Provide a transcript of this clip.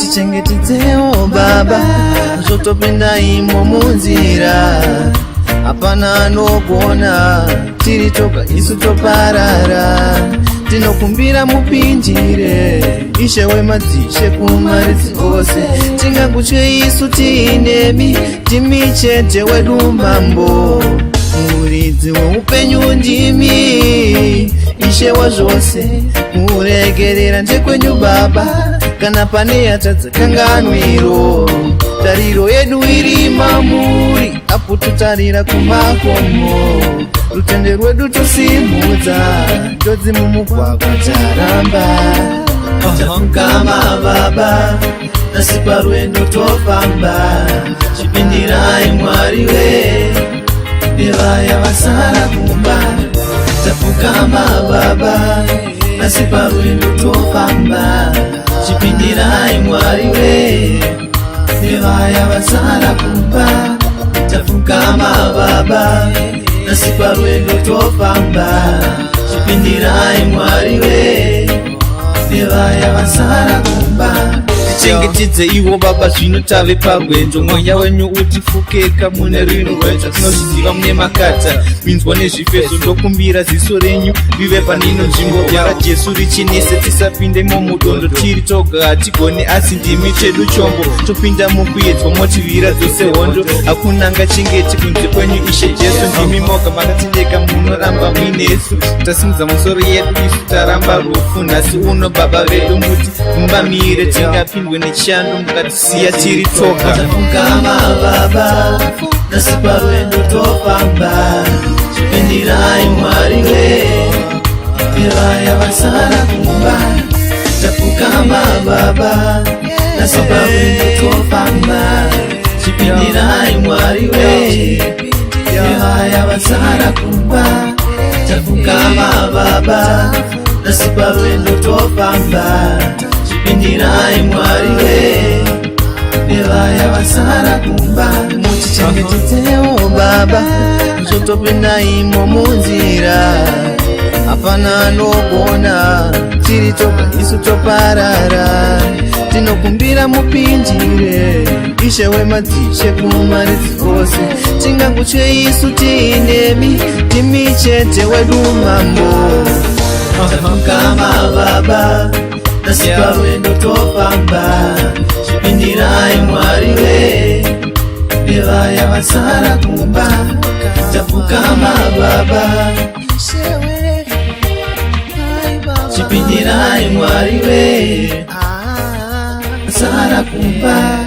mutichengetedzewo baba zvotopinda imo munzira hapana anogona tiri toga isu toparara tinokumbira mupinjire ishe wemadzishe kumaridzi ose tingagutye isu tiinemi timichete wedu mambo muridzi weupenyu ndimi ishe wazvose muregerera ndekwenyu baba kana pane yatadza kanganwiro tariro yedu iri mamuri apo totarira kumakomo rutende rwedu tosimudza njodzi mumugwagwa taramba tafukama baba nasi parwendo tofamba chipindirai mwari we nevaya vasara kumba tafukama baba nasi parwendo tofamba chipindirai mwari we nevaya vasara kumba tafukama baba nasi parwendo tofamba chipindirai mwari we nevaya vasara kumba tichengetedze ivo baba zvino tave parwendo mweya wenyu utifukeka mune rino rwendo tinozviziva mune makata minzwa nezvifezo ndokumbira ziso renyu rive panino nzvimbo yakajesu richinese tisapindemo mudondo tiri toga hatigoni asi ndimi chedu chombo topinda mukuedzwa motivira dzose hondo hakuna angachengeti kunze kwenyu ishe jesu ndimi moga makatendeka munoramba muinesu tasimudza musoro yedu isu taramba rufu nhasi uno baba vedu muti mumbamire tingapindwe nechando mukatisiya tiri toga tafukama baba nasi parwendo tofamba chipindirai mwari we nevaya vasara kumba tafukama baba nasi parwendo tofamba chipindirai mwari we nevaya vasara kumba tafukama baba nasi parwendo tofamba chipindirai mwari we nevaya vasara kumba mutichengetedzewo baba zvotopinda imo munzira hapana anogona tiri toga isu toparara tinokumbira mupinjire ishe wemadzishe kumaridzi ose tingagutye isu tiinemi timichete wedu mambo tafukama baba nasi parwendo tofamba chipindirai mwari we nevaya vasara kumba tafukama baba chipindirai mwari we vasara kumba